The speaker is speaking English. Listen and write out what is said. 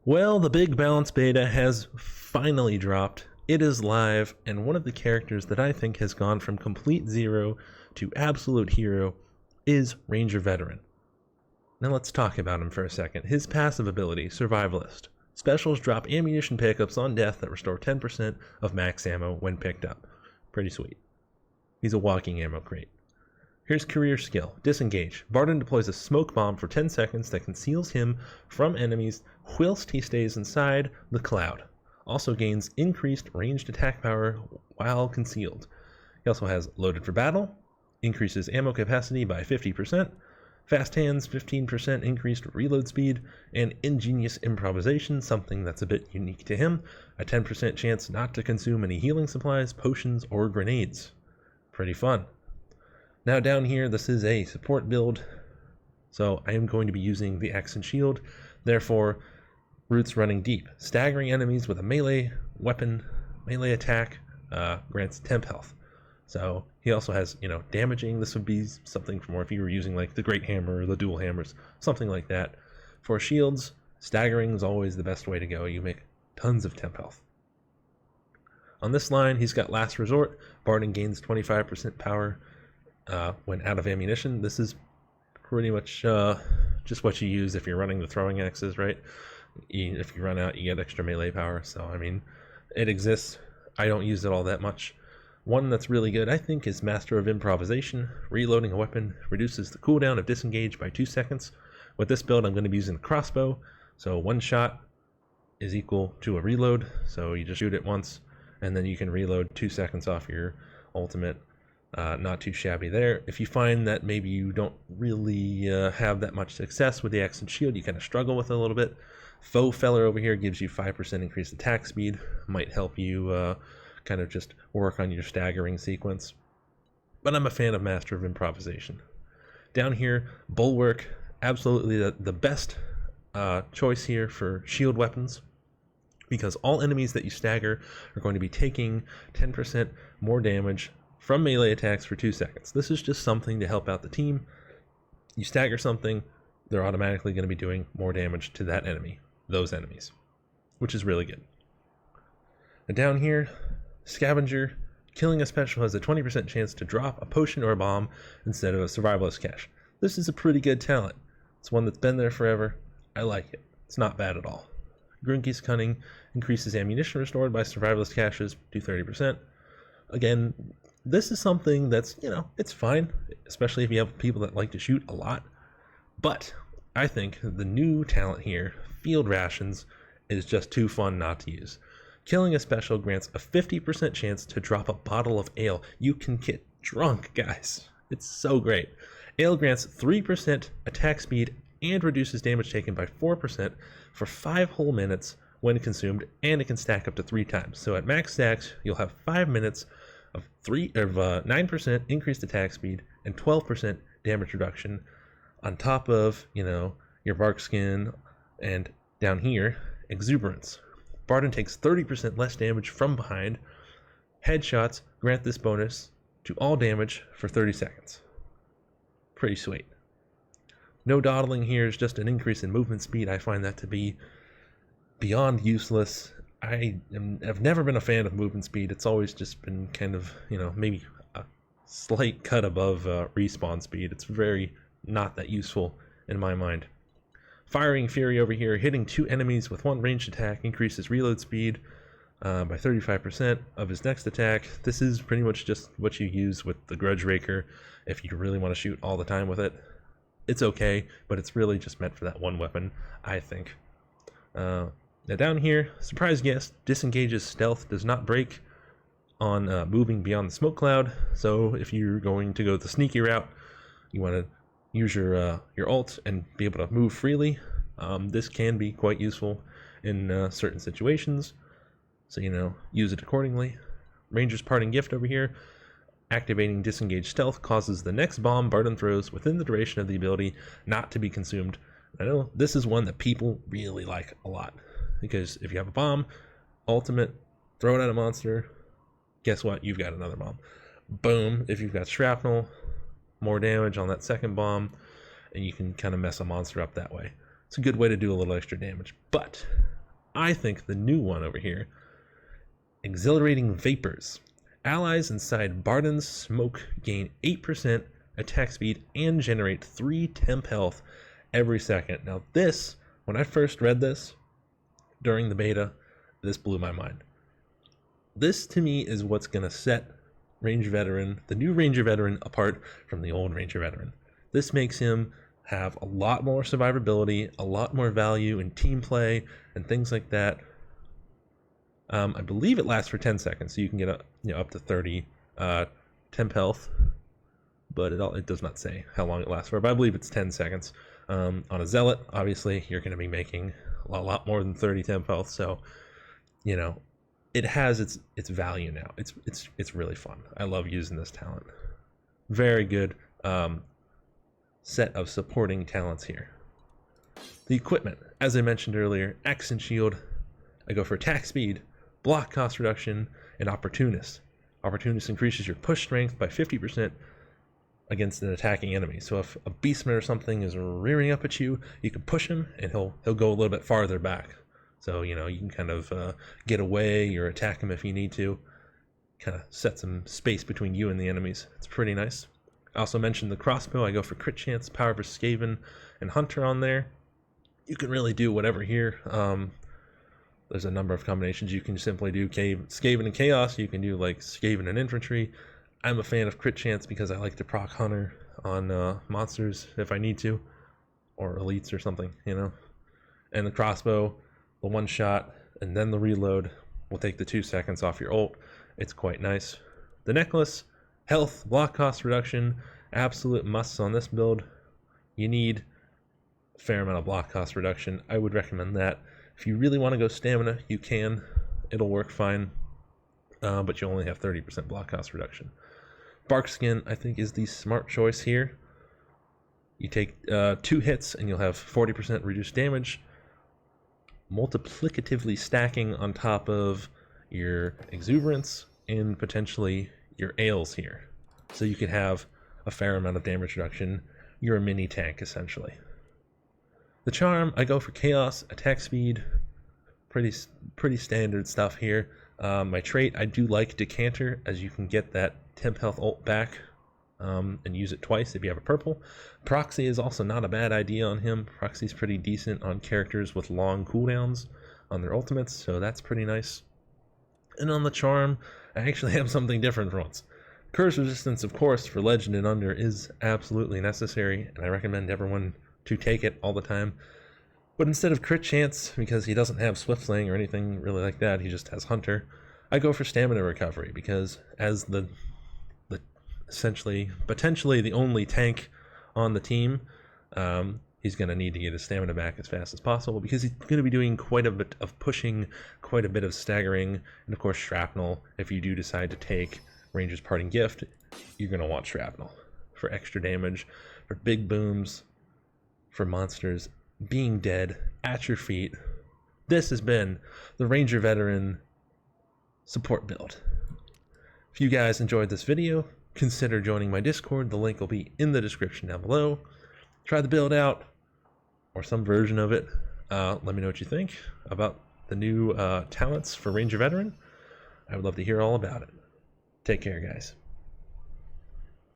Well, the big balance beta has finally dropped. It is live, and one of the characters that I think has gone from complete zero to absolute hero is Ranger Veteran. Now let's talk about him for a second. His passive ability, Survivalist. Specials drop ammunition pickups on death that restore 10% of max ammo when picked up. Pretty sweet. He's a walking ammo crate. Here's career skill, Disengage. Barden deploys a smoke bomb for 10 seconds that conceals him from enemies whilst he stays inside the cloud. Also gains increased ranged attack power while concealed. He also has Loaded for Battle, increases ammo capacity by 50%, Fast Hands 15% increased reload speed, and Ingenious Improvisation, something that's a bit unique to him, a 10% chance not to consume any healing supplies, potions, or grenades. Pretty fun. Now down here, this is a support build, so I am going to be using the axe and shield, therefore roots running deep. Staggering enemies with a melee weapon, melee attack, grants temp health. So he also has, damaging. This would be something for more if you were using like the great hammer or the dual hammers, something like that. For shields, staggering is always the best way to go. You make tons of temp health. On this line, he's got Last Resort. Barden gains 25% power when out of ammunition. This is pretty much just what you use if you're running the throwing axes, right? If you run out, you get extra melee power. So, I mean, it exists. I don't use it all that much. One that's really good, I think, is Master of Improvisation. Reloading a weapon reduces the cooldown of Disengage by 2 seconds. With this build, I'm going to be using the Crossbow. So one shot is equal to a reload. So you just shoot it once, and then you can reload 2 seconds off your ultimate. Not too shabby there. If you find that maybe you don't really have that much success with the axe and shield, you kind of struggle with it a little bit. Foe Feller over here gives you 5% increased attack speed. Might help you kind of just work on your staggering sequence. But I'm a fan of Master of Improvisation. Down here, Bulwark, absolutely the best choice here for shield weapons, because all enemies that you stagger are going to be taking 10% more damage from melee attacks for 2 seconds. This is just something to help out the team. You stagger something, they're automatically going to be doing more damage to that enemy, those enemies, which is really good. And down here, Scavenger, killing a special has a 20% chance to drop a potion or a bomb instead of a survivalist cache. This is a pretty good talent. It's one that's been there forever. I like it. It's not bad at all. Grunky's Cunning increases ammunition restored by survivalist caches to 30%. Again, this is something that's, it's fine, especially if you have people that like to shoot a lot. But I think the new talent here, Field Rations, is just too fun not to use. Killing a special grants a 50% chance to drop a bottle of ale. You can get drunk, guys. It's so great. Ale grants 3% attack speed and reduces damage taken by 4% for 5 whole minutes when consumed, and it can stack up to 3 times. So at max stacks, you'll have 5 minutes of 9% increased attack speed and 12% damage reduction on top of, your bark skin, and down here, Exuberance. Barden takes 30% less damage from behind. Headshots grant this bonus to all damage for 30 seconds. Pretty sweet. No dawdling here is just an increase in movement speed. I find that to be beyond useless. I've never been a fan of movement speed. It's always just been kind of, maybe a slight cut above respawn speed. It's very not that useful in my mind. Firing Fury over here, hitting 2 enemies with 1 ranged attack, increases reload speed by 35% of his next attack. This is pretty much just what you use with the Grudge Raker if you really want to shoot all the time with it. It's okay, but it's really just meant for that one weapon, I think. Now down here, surprise guest, disengages stealth, does not break on moving beyond the smoke cloud. So if you're going to go the sneaky route, you want to use your ult and be able to move freely. This can be quite useful in certain situations, so use it accordingly. Ranger's Parting Gift over here, activating Disengage Stealth causes the next bomb Barden throws within the duration of the ability not to be consumed. I know this is one that people really like a lot, because if you have a bomb, ultimate, throw it at a monster, guess what? You've got another bomb. Boom. If you've got shrapnel, more damage on that second bomb, and you can kind of mess a monster up that way. It's a good way to do a little extra damage. But I think the new one over here, Exhilarating Vapors. Allies inside Barden's smoke gain 8% attack speed and generate 3 temp health every second. Now this, when I first read this during the beta, this blew my mind. This to me is what's going to set Ranger Veteran, the new Ranger Veteran, apart from the old Ranger Veteran. This makes him have a lot more survivability, a lot more value in team play and things like that. I believe it lasts for 10 seconds, so you can get up to 30 temp health, but it does not say how long it lasts for, but I believe it's 10 seconds. On a Zealot, obviously, you're going to be making a lot more than 30 temp health, so, it has its value now. It's really fun. I love using this talent. Very good set of supporting talents here. The equipment, as I mentioned earlier, Axe and Shield. I go for attack speed, block cost reduction, and Opportunist. Opportunist increases your push strength by 50% against an attacking enemy. So if a beastman or something is rearing up at you, you can push him and he'll go a little bit farther back. So you can kind of get away or attack him if you need to. Kind of set some space between you and the enemies. It's pretty nice. I also mentioned the crossbow. I go for crit chance, power for Skaven, and hunter on there. You can really do whatever here. There's a number of combinations. You can simply do Skaven and Chaos. You can do like Skaven and Infantry. I'm a fan of crit chance because I like to proc Hunter on monsters if I need to, or elites or something, And the crossbow, the one shot, and then the reload will take the 2 seconds off your ult. It's quite nice. The necklace, health, block cost reduction, absolute musts on this build. You need a fair amount of block cost reduction. I would recommend that. If you really want to go stamina, you can. It'll work fine, but you only have 30% block cost reduction. Bark Skin, I think, is the smart choice here. You take 2 hits and you'll have 40% reduced damage, multiplicatively stacking on top of your Exuberance and potentially your Ales here. So you could have a fair amount of damage reduction. You're a mini tank, essentially. The charm, I go for chaos, attack speed, pretty standard stuff here. My trait, I do like Decanter, as you can get that temp health ult back and use it twice if you have a purple. Proxy is also not a bad idea on him. Proxy's pretty decent on characters with long cooldowns on their ultimates, so that's pretty nice. And on the charm, I actually have something different for once. Curse resistance, of course, for Legend and Under is absolutely necessary, and I recommend everyone to take it all the time. But instead of crit chance, because he doesn't have Swift Slaying or anything really like that, he just has Hunter, I go for stamina recovery, because as the essentially, potentially the only tank on the team, he's going to need to get his stamina back as fast as possible, because he's going to be doing quite a bit of pushing, quite a bit of staggering, and of course shrapnel. If you do decide to take Ranger's Parting Gift, you're going to want shrapnel for extra damage, for big booms, for monsters being dead at your feet. This has been the Ranger Veteran support build. If you guys enjoyed this video, consider joining my Discord. The link will be in the description down below. Try the build out, or some version of it. Let me know what you think about the new talents for Ranger Veteran. I would love to hear all about it. Take care, guys.